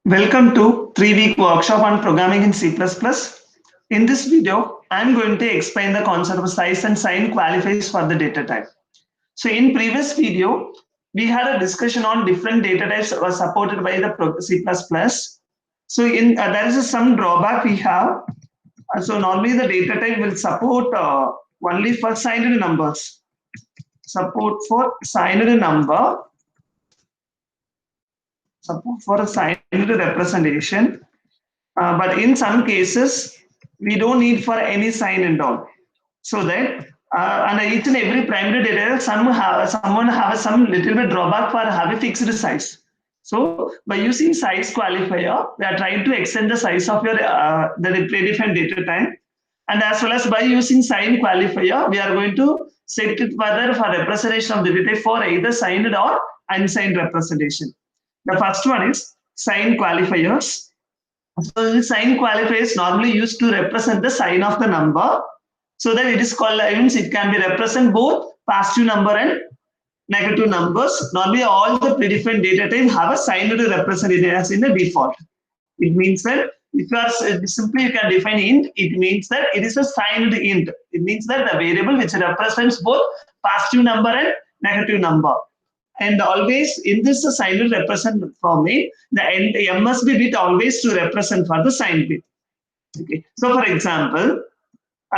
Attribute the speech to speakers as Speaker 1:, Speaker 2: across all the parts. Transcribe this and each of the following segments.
Speaker 1: Welcome to 3-week workshop on programming in C++. In this video, I'm going to explain the concept of size and sign qualifiers for the data type. So in previous video, we had a discussion on different data types that were supported by the C++. So in there is some drawback we have. So normally the data type will support only for signed numbers. Support for signed number. Support for a signed representation. But in some cases, we don't need for any sign and all. So that and each and every primary data, someone have some little bit drawback for have a fixed size. So by using size qualifier, we are trying to extend the size of your the predefined data type. And as well as by using sign qualifier, we are going to set it further for representation of the data for either signed or unsigned representation. The first one is sign qualifiers. So the sign qualifier is normally used to represent the sign of the number, so that it is called it can be represent both positive number and negative numbers. Normally all the predefined data types have a sign to represent it as in the default. It means that if you are simply you can define int, it means that it is a signed int. It means that the variable which represents both positive number and negative number. And always in this signed represent format, the M must be bit always to represent for the signed bit. Okay. So for example,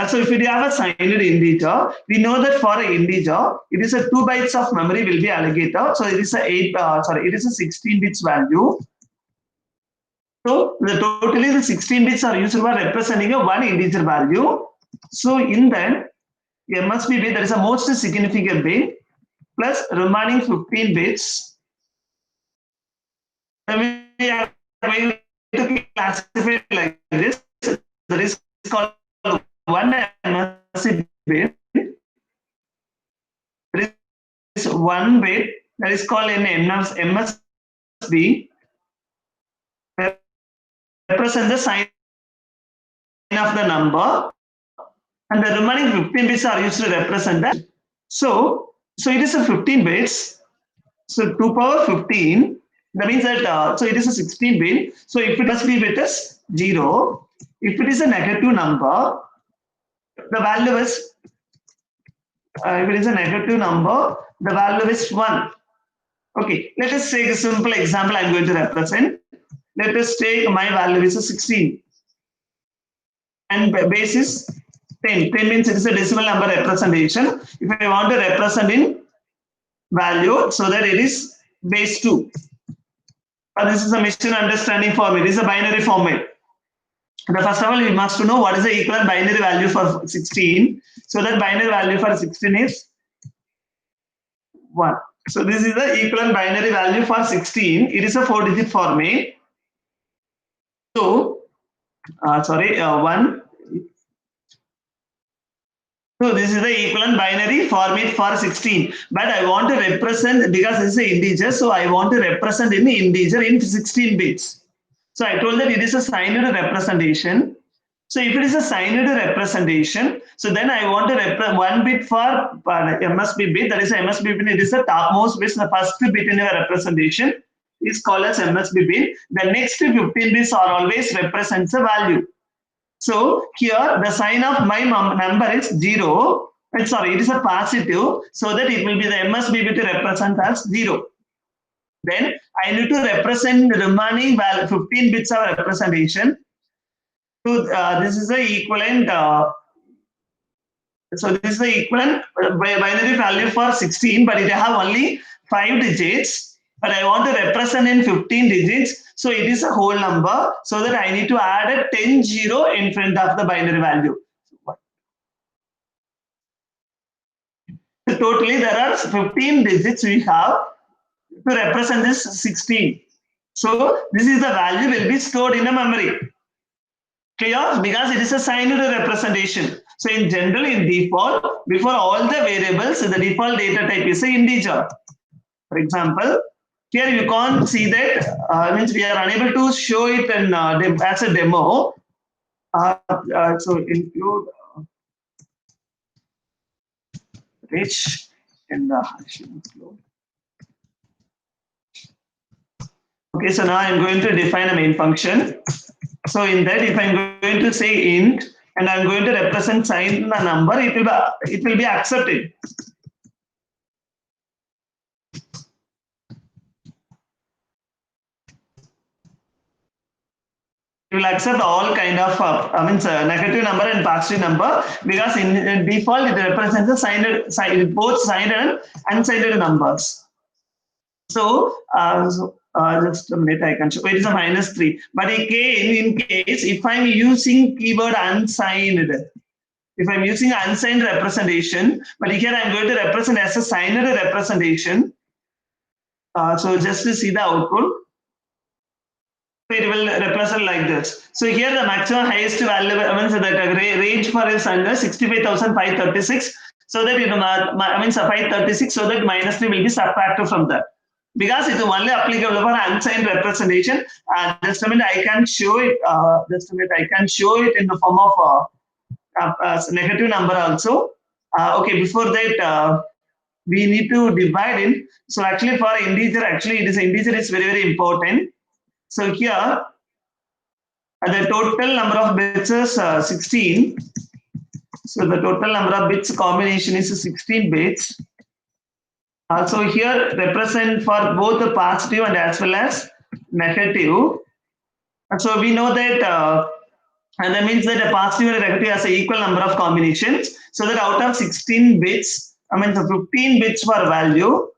Speaker 1: so if we have a signed integer, we know that for an integer, it is a 2 bytes of memory will be allocated. So it is it is a 16 bits value. So totally the 16 bits are used for representing a one integer value. So in that, M must be bit, there is a most significant bit plus remaining 15 bits. And we are going to classify it like this. That is called one MSB bit. There is one bit that is called an MSB. Represent the sign of the number, and the remaining 15 bits are used to represent that. So it is a 15 bits. So 2 power 15. That means that so it is a 16 bit. So if it must be bit is 0. If it is a negative number, the value is if it is a negative number, the value is 1. Okay, let us take a simple example I'm going to represent. Let us take my value is a 16 and base is 10. 10 means it is a decimal number representation. If I want to represent in value, so that it is base 2. This is a machine understanding format. It is a binary format. First of all, we must know what is the equivalent binary value for 16. So that binary value for 16 is 1. So this is the equivalent binary value for 16. It is a 4-digit format. So, 1. So this is the equivalent binary format for 16. But I want to represent, because this is an integer, so I want to represent in the integer in 16 bits. So I told that it is a signed representation. So if it is a signed representation, so then I want to represent one bit for MSB bit. That is MSB bit. It is the topmost bit, the first bit in your representation is called as MSB bit. The next 15 bits are always represents a value. So here the sign of my number is 0. Sorry, it is a positive, so that it will be the MSB bit represent as 0. Then I need to represent the remaining 15 bits of representation. So this is the equivalent. So this is the equivalent binary value for 16, but it have only 5 digits. But I want to represent in 15 digits, so it is a whole number. So that I need to add a 10 0 in front of the binary value. So totally, there are 15 digits we have to represent this 16. So this is the value will be stored in a memory. Clear? Because it is a signed representation. So in general, in default, before all the variables, the default data type is an integer. For example, here you can't see that, means we are unable to show it in, as a demo. So include rich in the hash include. Okay, so now I'm going to define a main function. So in that, if I'm going to say int and I'm going to represent sign a number, it will be accepted. It will accept all kind of negative number and positive number, because in default it represents the both signed and unsigned numbers. So, just a minute, I can show it is a -3. But again, in case if I'm using keyword unsigned, if I'm using unsigned representation, but here I'm going to represent as a signed representation. So just to see the output, it will represent like this. So here the maximum highest value, means the range for is under 65,536. So that it means 536. So that -3 will be subtracted from that, because it is only applicable for unsigned representation. Just a minute, I can show it. Just a minute, I can show it in the form of negative number also. Okay, before that, we need to divide it. So actually for integer, actually it is integer is very important. So here the total number of bits is 16. So the total number of bits combination is 16 bits. So here represent for both the positive and as well as negative. So we know that and that means that a positive and a negative has an equal number of combinations. So that out of 16 bits, the 15 bits for value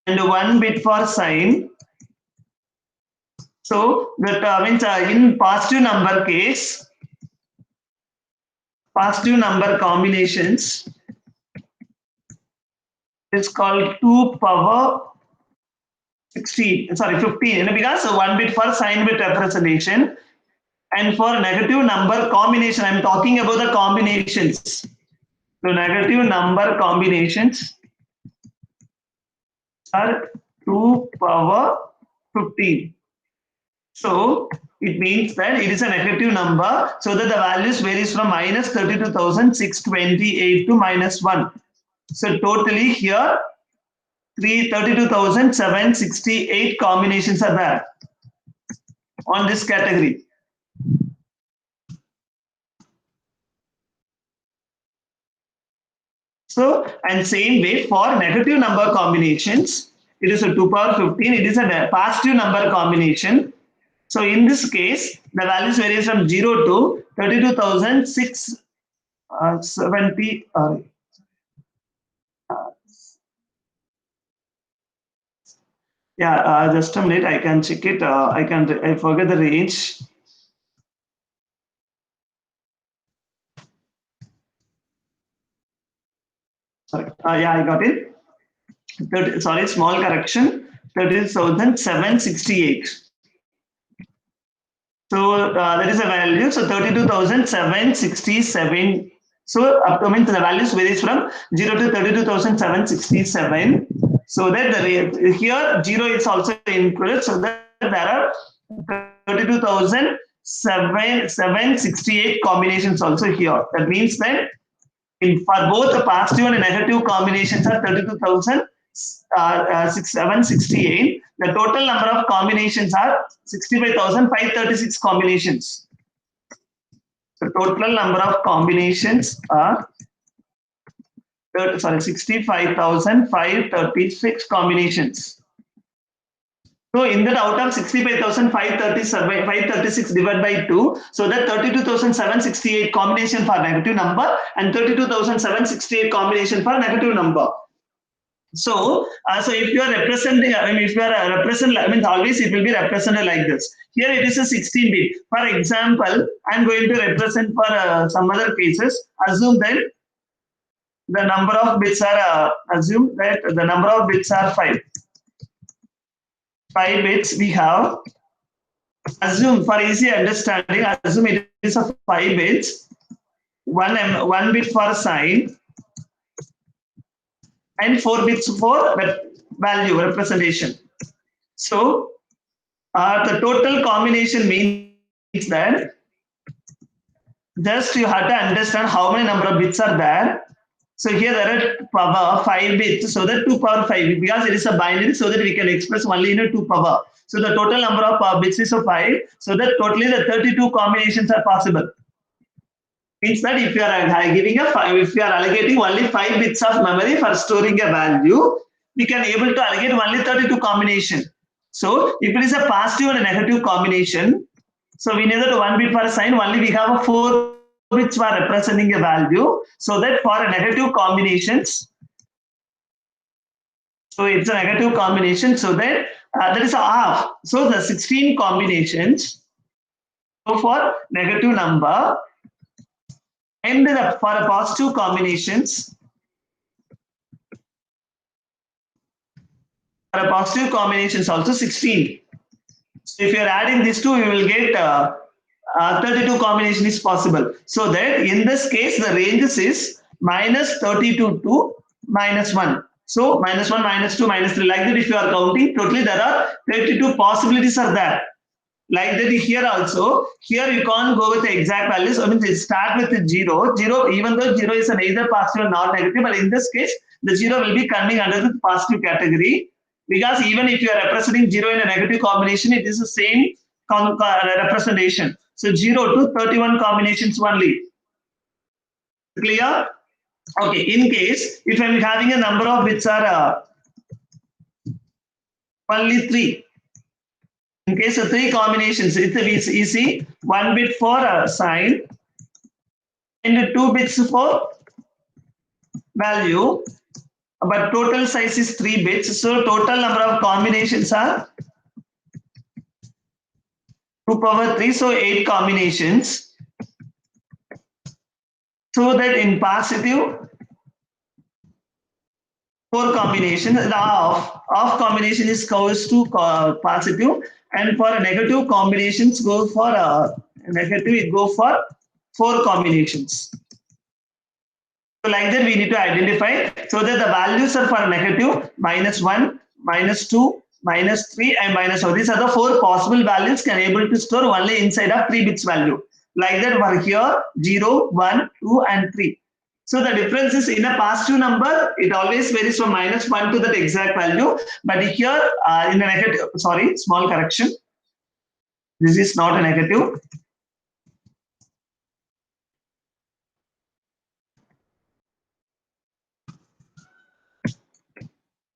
Speaker 1: and 1 bit for sign. So that means in positive number case, positive number combinations is called 2 power 16, sorry 15, because 1 bit for sign bit representation. And for negative number combination, I'm talking about the combinations. So negative number combinations are 2 power 15. So it means that it is a negative number, so that the values varies from -32,628 to -1. So totally here 32,768 combinations are there on this category. So, and same way for negative number combinations, it is a 2 power 15, it is a positive number combination. So in this case, the values varies from 0 to 32,670. Just a minute, I can check it. I forget the range. Sorry, I got it. 30, sorry, small correction. 30,768. So that is a value. So 32,767. So up to means the values varies from 0 to 32,767. So that the here 0 is also included. So that there are 32,768 combinations also here. That means that for both the positive and negative combinations are 32,768. The total number of combinations are 65,536 combinations. The total number of combinations are 65,536 combinations. So in that, out of 65,536 divided by 2, so that 32,768 combination for negative number and 32,768 combination for negative number. So, so if you are representing, if you are representing, always it will be represented like this. Here it is a 16 bit. For example, I'm going to represent for some other cases. Assume that the number of bits are, assume that the number of bits are 5. 5 bits we have. Assume for easy understanding, assume it is a 5 bits. One bit for sign and 4 bits for value representation. So the total combination means that just you have to understand how many number of bits are there. So here there are power 5 bits, so that 2 power 5, because it is a binary, so that we can express only in a 2 power. So the total number of bits is 5, so that totally the 32 combinations are possible. Means that if you are giving if you are allocating only 5 bits of memory for storing a value, we can able to allocate only 32 combination. So if it is a positive and a negative combination, so we know that 1 bit for a sign, only we have a 4 bits for representing a value, so that for a negative combinations, so it's a negative combination, so that that is a half. So the 16 combinations go for negative number, and for a positive combinations, for a positive combinations also 16. So if you are adding these two, you will get 32 combination is possible. So that in this case, the ranges is minus 32 to minus 1. So minus 1, minus 2, minus 3. Like that, if you are counting, totally there are 32 possibilities are there. Like that here also, here you can't go with the exact values. I mean, start with the 0. 0, even though 0 is neither positive nor negative, but in this case, the 0 will be coming under the positive category. Because even if you are representing 0 in a negative combination, it is the same representation. So 0 to 31 combinations only. Clear? Okay, in case, if I'm having a number of bits are only 3. In case of 3 combinations, it's easy. 1 bit for a sign and 2 bits for value, but total size is 3 bits. So total number of combinations are 2 power 3, so 8 combinations. So that in positive, 4 combination, the off combination is goes to positive, and for a negative combinations go for negative, it go for 4 combinations. So like that we need to identify, so that the values are for negative minus 1, minus 2, minus 3 and minus 4. These are the 4 possible values can able to store only inside of 3 bits value. Like that for here 0, 1, 2 and 3. So the difference is in a positive number, it always varies from minus 1 to that exact value. But here in a negative, sorry, small correction. This is not a negative.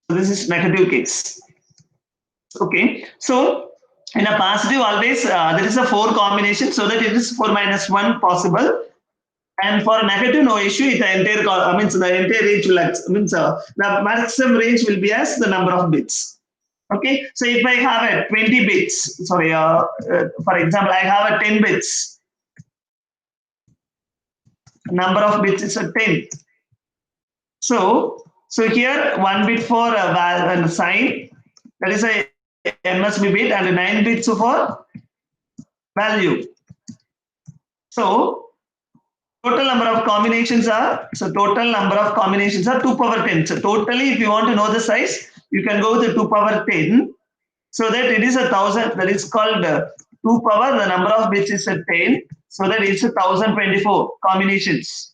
Speaker 1: So this is negative case. Okay. So in a positive always there is a 4 combination, so that it is 4 minus 1 possible. And for negative, no issue. The entire the entire range will the maximum range will be as the number of bits. Okay, so if I have a 20 bits, sorry, for example, I have a 10 bits. Number of bits is a 10. So here 1 bit for a sign, that is a MSB bit, and 9 bits for value. So total number of combinations are, 2 power 10. So totally, if you want to know the size, you can go with the 2 power 10. So that it is 1,000, that is called 2 power, the number of bits is 10. So that it's 1,024 combinations.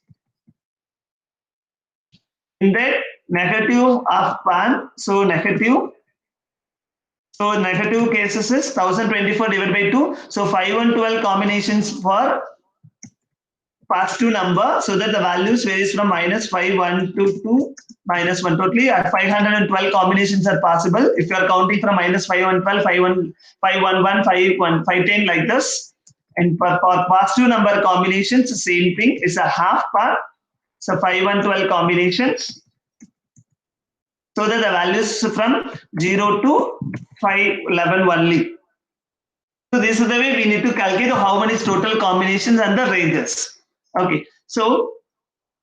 Speaker 1: In that negative of 1, so negative. So negative cases is 1,024 divided by 2. So 512 combinations for positive number, so that the values varies from minus 512 to minus 1. Totally at 512 combinations are possible if you are counting from minus 512, 511, 510 like this. And for positive number combinations, same thing is a half part. So 512 combinations. So that the values from 0 to 511 only. So this is the way we need to calculate how many total combinations and the ranges. Okay, so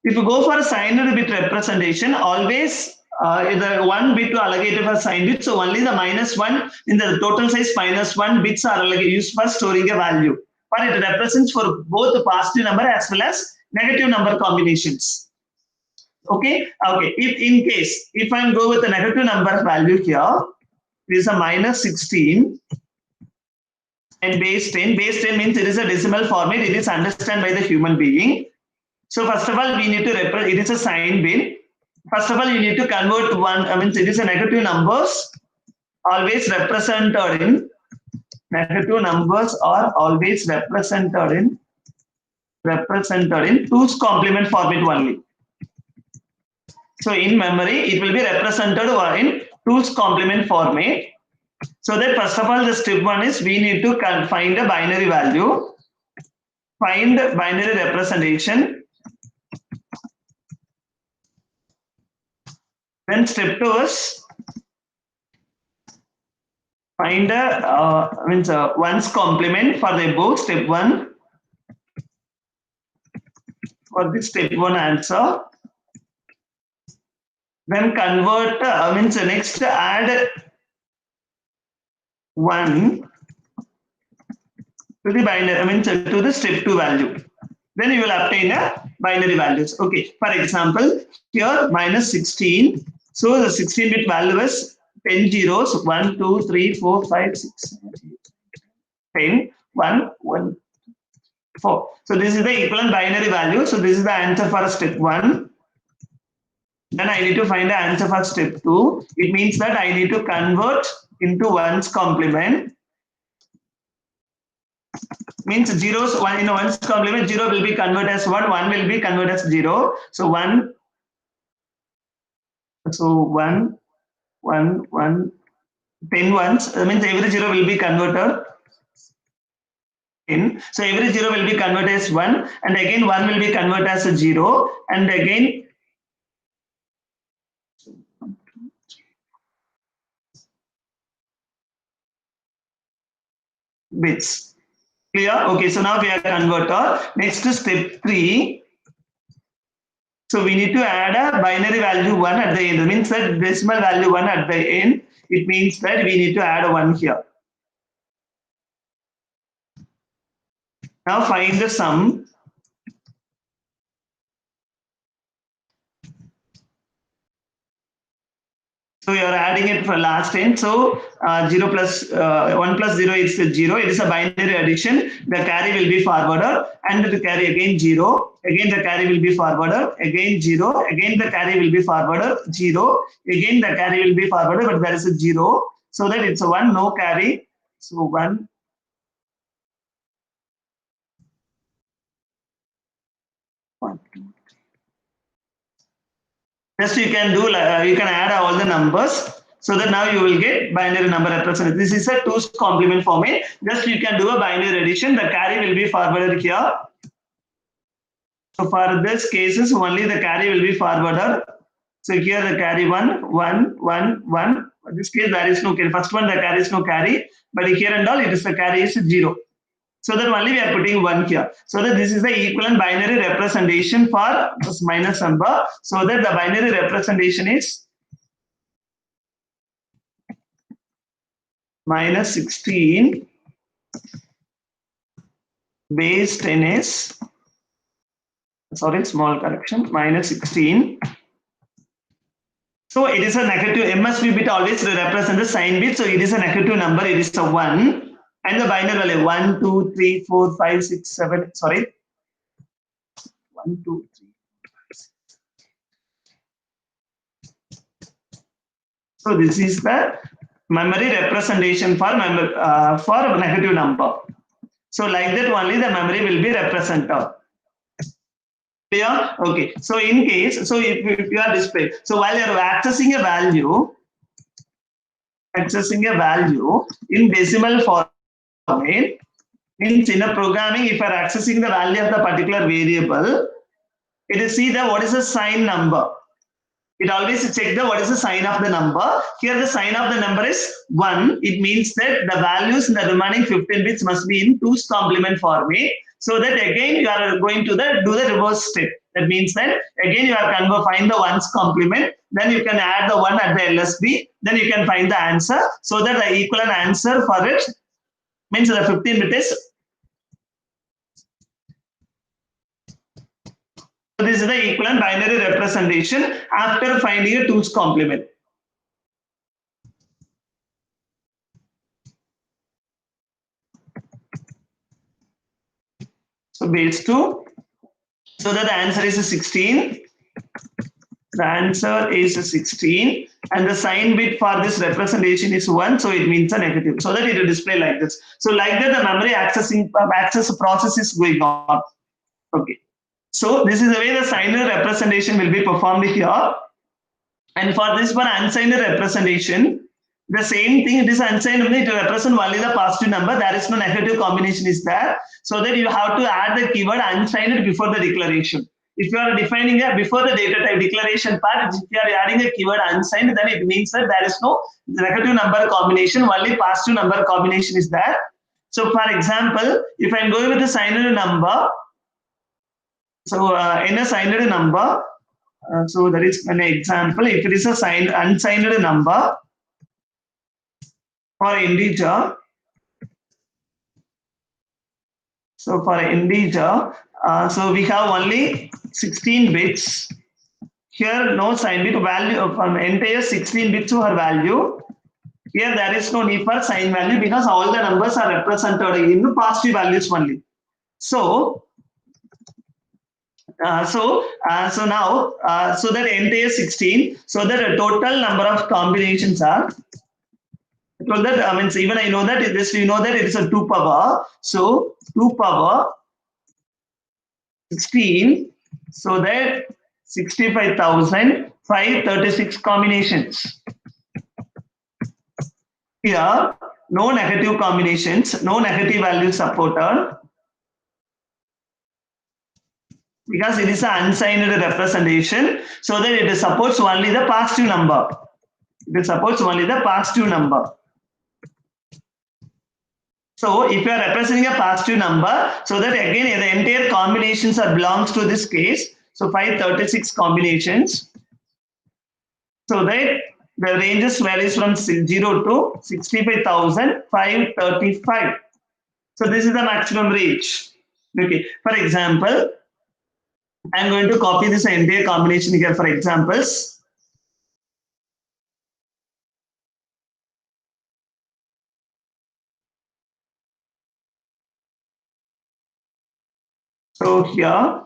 Speaker 1: if you go for a signed bit representation, always the 1 bit to allocate for signed bit. So only the minus 1 in the total size minus 1 bits are used for storing a value. But it represents for both the positive number as well as negative number combinations. Okay, okay. If in case if I go with the negative number value here, it is a minus 16. And base 10. Base 10 means it is a decimal format. It is understood by the human being. So first of all, we need to represent, it is a sign bit. First of all, you need to convert one, I mean, it is a negative numbers always represented in, negative numbers are always represented in 2's complement format only. So in memory, it will be represented in 2's complement format. So that first of all, the step one is we need to find a binary value, find binary representation. Then step two is find a one's complement for the above step one. For the step one answer. Then convert, next add 1 to the binary, to the step 2 value. Then you will obtain a binary values. Okay, for example, here minus 16. So the 16-bit value is 10 zeros, 1, 2, 3, 4, 5, 6, 7, 8, 10, 1, 1, 4. So this is the equivalent binary value. So this is the answer for step 1. Then I need to find the answer for step 2. It means that I need to convert into one's complement. Means zeros, one in one's complement, 0 will be converted as 1, 1 will be converted as 0. So 1, 1, 10 ones, means every 0 will be converted in. So every 0 will be converted as 1, and again 1 will be converted as a 0, and again bits. Clear? Okay, so now we are converter. Next to step 3. So we need to add a binary value 1 at the end. It means that decimal value 1 at the end. It means that we need to add a 1 here. Now find the sum. So you are adding it for last end. So 0 plus 1 plus 0 is 0. It is a binary addition. The carry will be forwarded, and the carry again 0. Again the carry will be forwarded. Again 0. Again the carry will be forwarded. 0. Again the carry will be forwarded, but there is a 0. So that it's a 1, no carry. So 1. Just you can do, you can add all the numbers, so that now you will get binary number represented. This is a 2's complement format. Just you can do a binary addition. The carry will be forwarded here. So for this cases, only the carry will be forwarded. So here the carry 1, 1, 1, 1. In this case, there is no carry. First one, the carry is no carry. But here and all, it is the carry is 0. So that only we are putting 1 here. So that this is the equivalent binary representation for this minus number. So that the binary representation is minus 16 base 10 is, sorry, small correction, minus 16. So it is a negative, MSB bit always represent the sign bit. So it is a negative number, it is a 1. And the binary value 1, 2, 3, 4, 5, 6, 7, sorry. 1, 2, 3. So this is the memory representation for negative number. So like that only the memory will be represented. Clear? Okay. So in case, so if you are displayed, so while you are accessing a value in decimal format, means in a programming, if you are accessing the value of the particular variable, it is see the what is the sign number. It always check the what is the sign of the number. Here the sign of the number is 1. It means that the values in the remaining 15 bits must be in 2's complement format. So that again you are going to do the reverse step. That means that again you are going to find the 1's complement. Then you can add the 1 at the LSB. Then you can find the answer. So that the equivalent answer for it means the 15 bit is. So this is the equivalent binary representation after finding a 2's complement. So base 2 So that the answer is 16. The answer is 16, and the sign bit for this representation is 1, so it means a negative. So that it will display like this. So like that, the memory access process is going on. Okay. So this is the way the signed representation will be performed here. And for this one unsigned representation, the same thing, it is unsigned only to represent only the positive number. There is no negative combination is there. So that you have to add the keyword unsigned before the declaration. If you are defining a before the data type declaration part, if you are adding a keyword unsigned, then it means that there is no negative number combination, only positive number combination is there. So for example, if I'm going with a signed number, so in a signed number, so that is an example. If it is a unsigned number for integer, so for integer, so we have only 16 bits. Here no sign bit value from entire 16 bits to her value. Here there is no need for sign value because all the numbers are represented in positive values only. So now, so that entire 16, so that the total number of combinations are. So that means even I know that this you know that it is a 2 power. So 2 power 16. So that 65,536 combinations. Here no negative combinations, no negative values supported. Because it is an unsigned representation, so that it supports only the positive number. It supports only the positive number. So if you are representing a positive number, so that again the entire combinations are belongs to this case. So 536 combinations. So that the ranges varies from 0 to 65,535. So this is the maximum range. Okay. For example, I'm going to copy this entire combination here for examples. So here,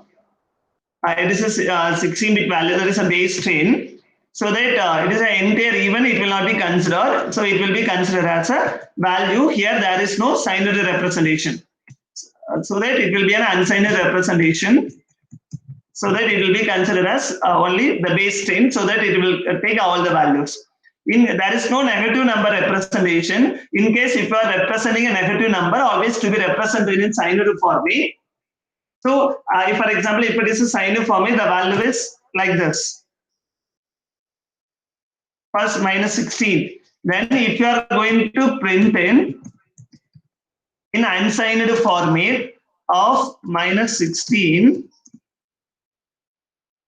Speaker 1: this is 16-bit value, that is a base 10. So that it is an entire even, it will not be considered. So it will be considered as a value. Here there is no signed representation. So that it will be an unsigned representation. So that it will be considered as only the base 10, so that it will take all the values. There is no negative number representation. In case if you are representing a negative number, always to be represented in signed format. So if for example, if it is a signed format, the value is like this. First minus 16. Then if you are going to print in unsigned format of minus 16,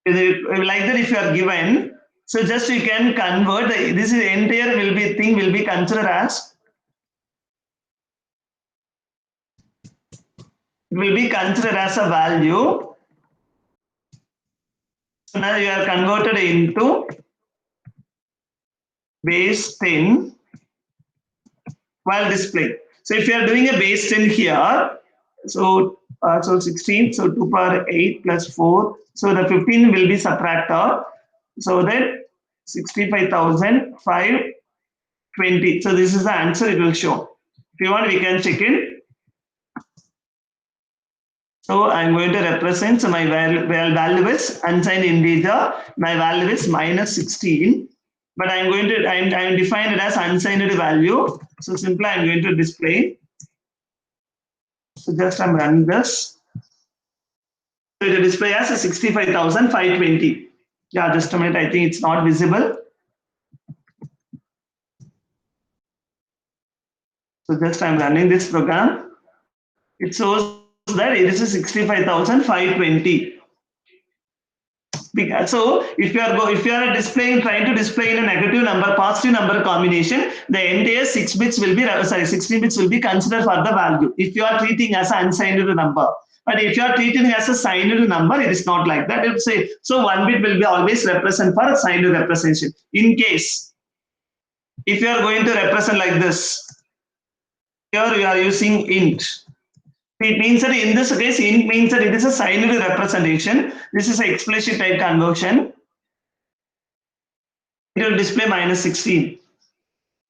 Speaker 1: like that if you are given, so just you can convert this is entire will be considered as a value. So now you are converted into base 10 while displaying. So if you are doing a base 10 here, so 16, so 2 power 8 plus 4, so the 15 will be subtracted, so that 65,520. So this is the answer it will show. If you want, we can check it. So I'm going to represent, so my value is unsigned integer, my value is minus 16, but I'm defined it as unsigned value. So simply I'm going to display. So just I'm running this. So it will display as a 65,520. Yeah, just a minute. I think it's not visible. So just I'm running this program. It shows that it is a 65,520. So if you are trying to display in a negative number, positive number combination, the entire 16 bits will be considered for the value. If you are treating as an unsigned number, but if you are treating as a signed number, it is not like that. It will say so 1 bit will be always represent for a signed representation. In case if you are going to represent like this, here you are using int. It means that in this case, int means that it is a signed representation. This is an explicit type conversion. It will display minus 16.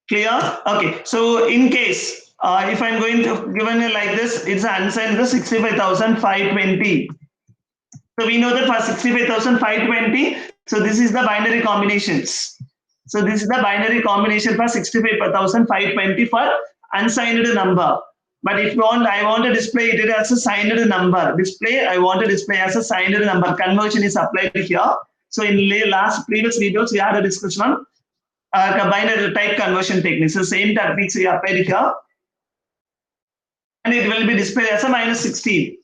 Speaker 1: Clear? Okay. So in case, if I'm going to given it like this, it's unsigned the 65,520. So we know that for 65,520, so this is the binary combinations. So this is the binary combination for 65,520 for unsigned number. But if you want, I want to display it as a signed number. Display, I want to display as a signed number. Conversion is applied here. So in last previous videos, we had a discussion on binary type conversion techniques. The same techniques we applied here. And it will be displayed as a minus 16.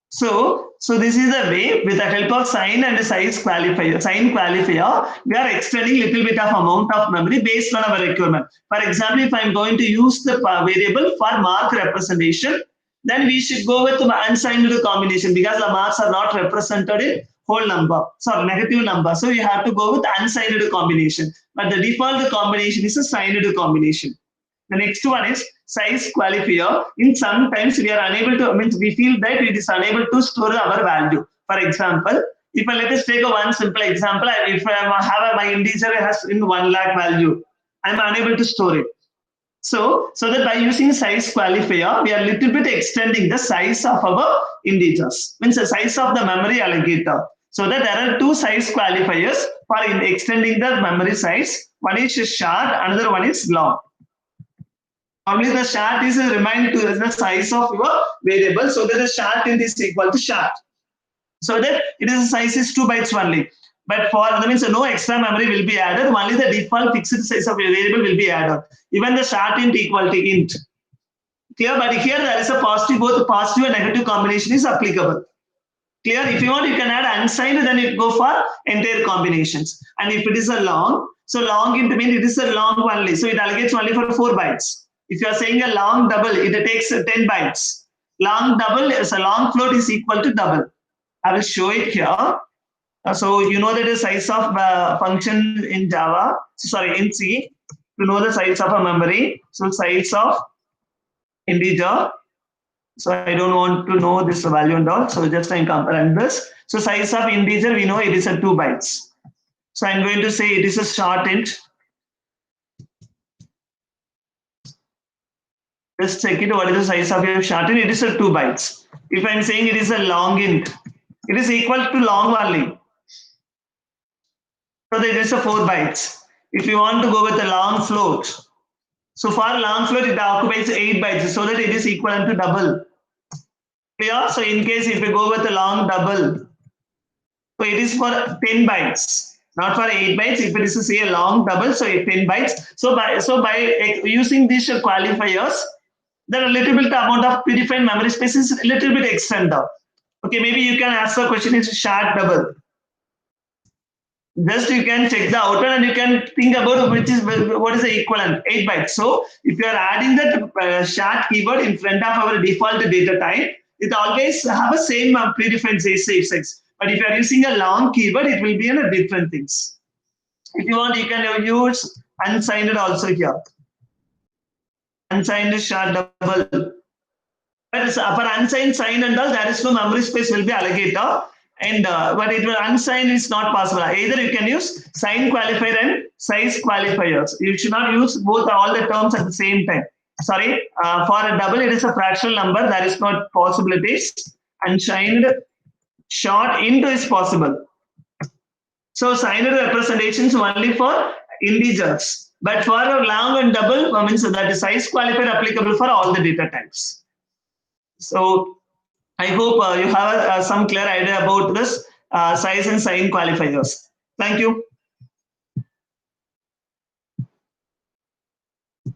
Speaker 1: So this is the way with the help of sign and size qualifier, we are extending little bit of amount of memory based on our requirement. For example, if I'm going to use the variable for mark representation, then we should go with unsigned combination because the marks are not represented in whole number, sorry, negative number. So you have to go with unsigned combination. But the default combination is a signed combination. The next one is size qualifier. In sometimes we are unable to, we feel that it is unable to store our value. For example, if let us take one simple example, if I have my integer has in 1 lakh value, I'm unable to store it. So that by using size qualifier, we are little bit extending the size of our integers, means the size of the memory allocator. So that there are two size qualifiers for extending the memory size. One is short, another one is long. Normally the short is remind to the size of your variable, so that the short int is equal to short. So that it is size is 2 bytes only. But for that means no extra memory will be added, only the default fixed size of your variable will be added. Even the short int equal to int. Clear? But here there is a positive, both positive and negative combination is applicable. Clear? If you want, you can add unsigned, then it go for entire combinations. And if it is a long, so long int means it is a long only, so it allocates only for 4 bytes. If you are saying a long double, it takes 10 bytes. Long double is a long float is equal to double. I will show it here. So you know that the size of function in Java, sorry, in C, to know the size of a memory. So size of integer. So I don't want to know this value and all. So just I'm comparing this. So size of integer, we know it is a 2 bytes. So I'm going to say it is a short int. Just check it. What is the size of your short int? It is a 2 bytes. If I'm saying it is a long int, it is equal to long only. So that it is a 4 bytes. If you want to go with a long float, so for long float it occupies 8 bytes, so that it is equivalent to double. Clear? So in case if you go with a long double, so it is for 10 bytes. Not for 8 bytes. If it is say a long double, so 10 bytes. So by using these qualifiers, then a little bit amount of predefined memory space is a little bit extended. Okay, maybe you can ask the question is short double. Just you can check the output and you can think about what is the equivalent 8 bytes. So if you are adding that short keyword in front of our default data type, it always have a same predefined safe sex. But if you are using a long keyword, it will be in a different things. If you want, you can use unsigned also here. Unsigned short double. But for unsigned, signed and all, there is no memory space will be allocated. And but it will unsigned is not possible. Either you can use sign qualifier and size qualifiers. You should not use both all the terms at the same time. Sorry, for a double, it is a fractional number. There is not possibilities. Unsigned short into is possible. So signed representations only for integers. But for a long and double, means that is size qualifier applicable for all the data types. So I hope you have some clear idea about this size and sign qualifiers. Thank you.